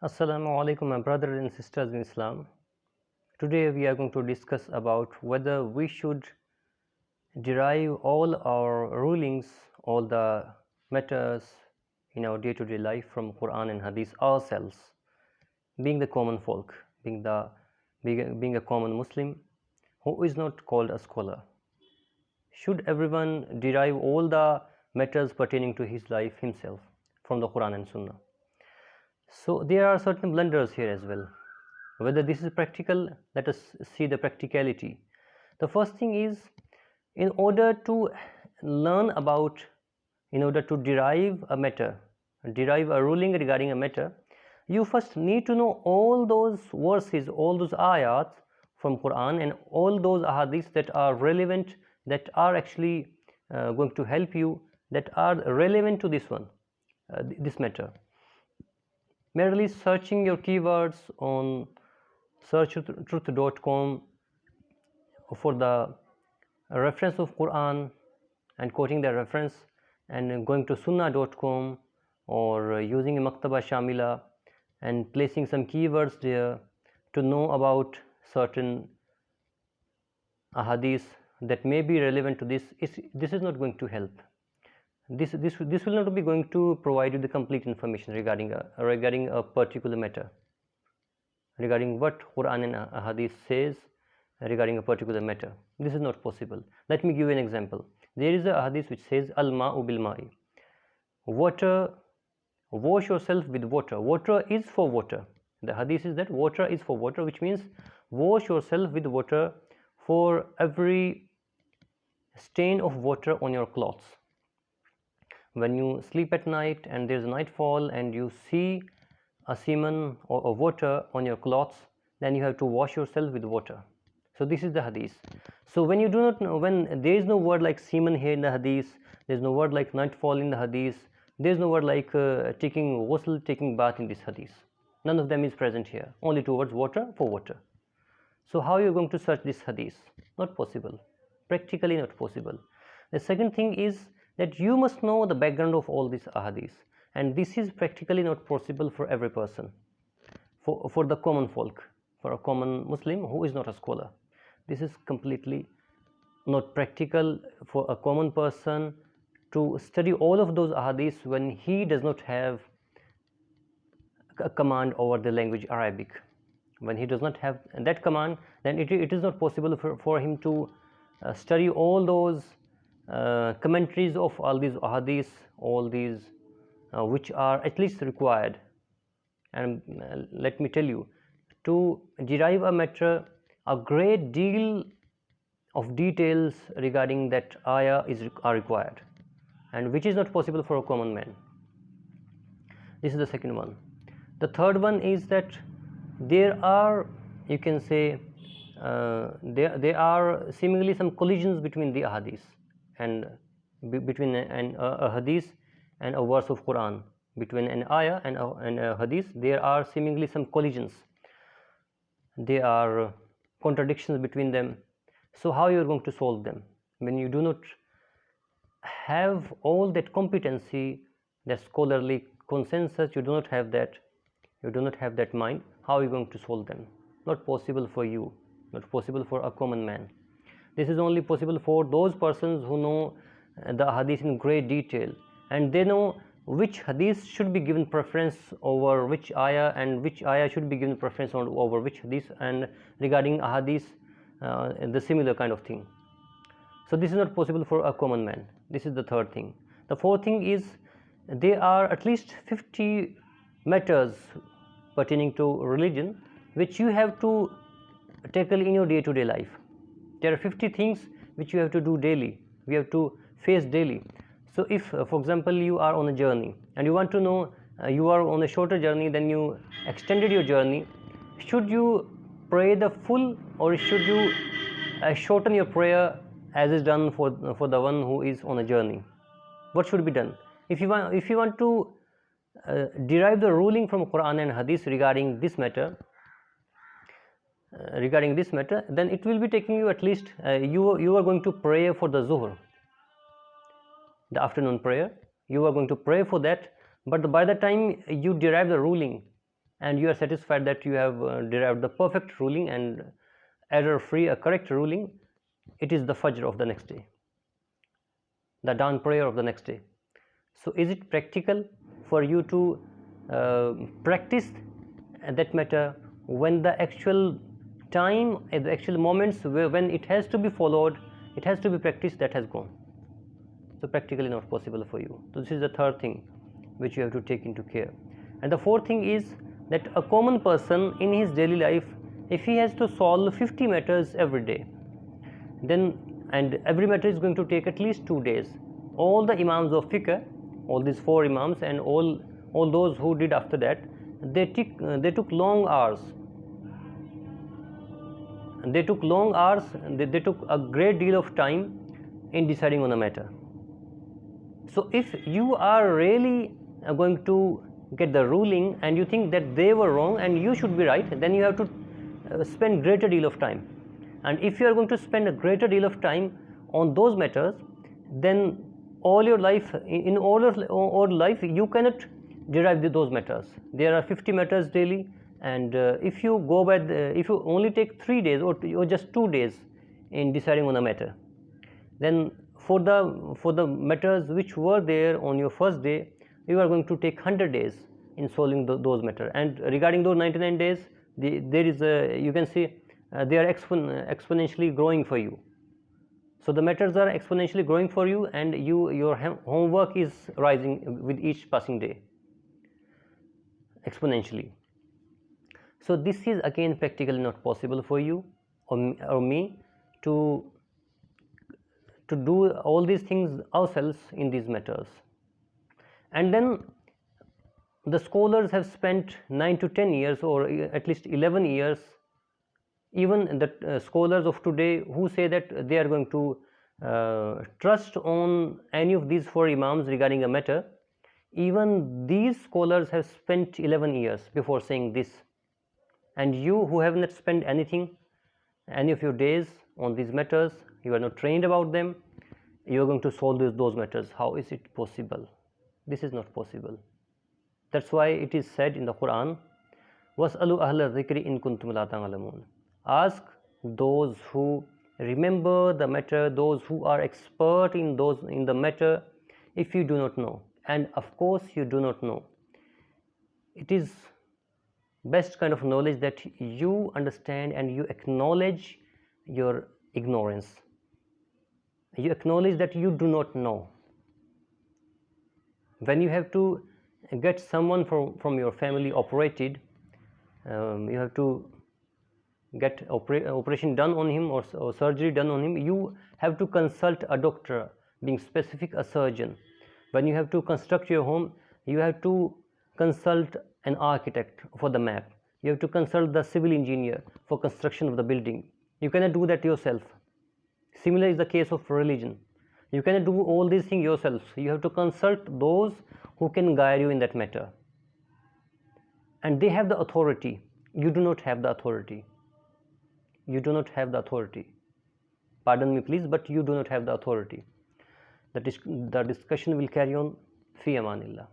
Assalamu alaikum, my brothers and sisters in Islam. Today we are going to discuss about whether we should derive all our rulings, all the matters in our day-to-day life from Qur'an and Hadith ourselves, being the common folk, being a common Muslim who is not called a scholar. Should everyone derive all the matters pertaining to his life himself from the Qur'an and Sunnah? So there are certain blunders here as well. Whether this is practical, let us see the practicality. The first thing is, in order to derive a matter, derive a ruling regarding a matter, you first need to know all those verses, all those ayats from Quran and all those ahadiths that are relevant, that are actually going to help you, that are relevant to this one, this matter. Merely searching your keywords on searchtruth.com for the reference of Quran and quoting the reference, and going to sunnah.com or using a maktaba shamila and placing some keywords there to know about certain ahadith that may be relevant to this is not going to help. This will not be going to provide you the complete information regarding a particular matter, regarding what Quran and Hadith says regarding a particular matter. This is not possible. Let me give you an example. There is a hadith which says al-ma'u bil-ma'i, water, wash yourself with water. Water is for water. The hadith is that water is for water, which means wash yourself with water for every stain of water on your clothes. When you sleep at night and there is nightfall and you see a semen or water on your clothes, then you have to wash yourself with water. So this is the hadith. So when you do not know, when there is no word like semen here in the hadith, there is no word like nightfall in the hadith, there is no word like taking ghusl, taking bath in this hadith. None of them is present here. Only two words, water for water. So how are you going to search this hadith? Not possible. Practically not possible. The second thing is that you must know the background of all these ahadith, and this is practically not possible for every person, for the common folk, for a common Muslim who is not a scholar. This is completely not practical for a common person to study all of those ahadith when he does not have a command over the language Arabic. When he does not have that command, then it is not possible for him to study all those commentaries of all these ahadith, all these which are at least required. And let me tell you, to derive a matter, a great deal of details regarding that ayah are required, and which is not possible for a common man. This is the second one. The third one is that there are, you can say, there are seemingly some collisions between the ahadith and between a hadith and a verse of Quran. Between an ayah and a hadith, there are seemingly some collisions. There are contradictions between them. So how you are going to solve them when you do not have all that competency, that scholarly consensus? You do not have that. You do not have that mind. How are you going to solve them? Not possible for you. Not possible for a common man. This is only possible for those persons who know the hadith in great detail, and they know which hadith should be given preference over which ayah, and which ayah should be given preference over which hadith, and regarding ahadith, the similar kind of thing. So this is not possible for a common man. This is the third thing. The fourth thing is, there are at least 50 matters pertaining to religion which you have to tackle in your day-to-day life. There are 50 things which you have to do daily, we have to face daily. So if, for example, you are on a journey and you want to know, you are on a shorter journey, then you extended your journey, should you pray the full, or should you shorten your prayer as is done for the one who is on a journey? What should be done? If you want to derive the ruling from Quran and Hadith regarding this matter, then it will be taking you at least, you are going to pray for the Zuhr, the afternoon prayer. You are going to pray for that, but by the time you derive the ruling, and you are satisfied that you have derived the perfect ruling and error free, a correct ruling, it is the Fajr of the next day, the dawn prayer of the next day. So is it practical for you to practice that matter when the actual time, the actual moments when it has to be followed, it has to be practiced, that has gone? So practically not possible for you. So this is the third thing which you have to take into care. And the fourth thing is that a common person in his daily life, if he has to solve 50 matters every day, then, and every matter is going to take at least 2 days. All the imams of fiqh, all these 4 imams and all those who did after that, they took long hours. They took long hours, they took a great deal of time in deciding on a matter. So if you are really going to get the ruling and you think that they were wrong and you should be right, then you have to spend greater deal of time. And if you are going to spend a greater deal of time on those matters, then all your life, in all life, you cannot derive those matters. There are 50 matters daily, and if you go by if you only take 3 days or just 2 days in deciding on a matter, then for the matters which were there on your first day, you are going to take 100 days in solving those matters. And regarding those 99 days, there is you can see they are exponentially growing for you. So the matters are exponentially growing for you, and your homework is rising with each passing day exponentially. So this is again practically not possible for you or me to do all these things ourselves in these matters. And then the scholars have spent 9 to 10 years or at least 11 years. Even the scholars of today who say that they are going to trust on any of these 4 imams regarding a matter, even these scholars have spent 11 years before saying this. And you who have not spent anything, any of your days on these matters, you are not trained about them, you are going to solve those matters. How is it possible? This is not possible. That's why it is said in the Qur'an, وَاسْأَلُوا أَهْلَ الذِّكْرِ إِن كُنْتُمْ لَا تَعْلَمُونَ. Ask those who remember the matter, those who are expert in the matter, if you do not know. And of course you do not know. It is best kind of knowledge that you understand and you acknowledge your ignorance. You acknowledge that you do not know. When you have to get someone from your family operated, you have to get operation done on him or surgery done on him, you have to consult a doctor, being specific a surgeon. When you have to construct your home, you have to consult an architect for the map. You have to consult the civil engineer for construction of the building. You cannot do that yourself. Similar is the case of religion. You cannot do all these things yourself. You have to consult those who can guide you in that matter. And they have the authority. You do not have the authority. You do not have the authority. Pardon me please, but you do not have the authority. The discussion will carry on. Fi amanillah.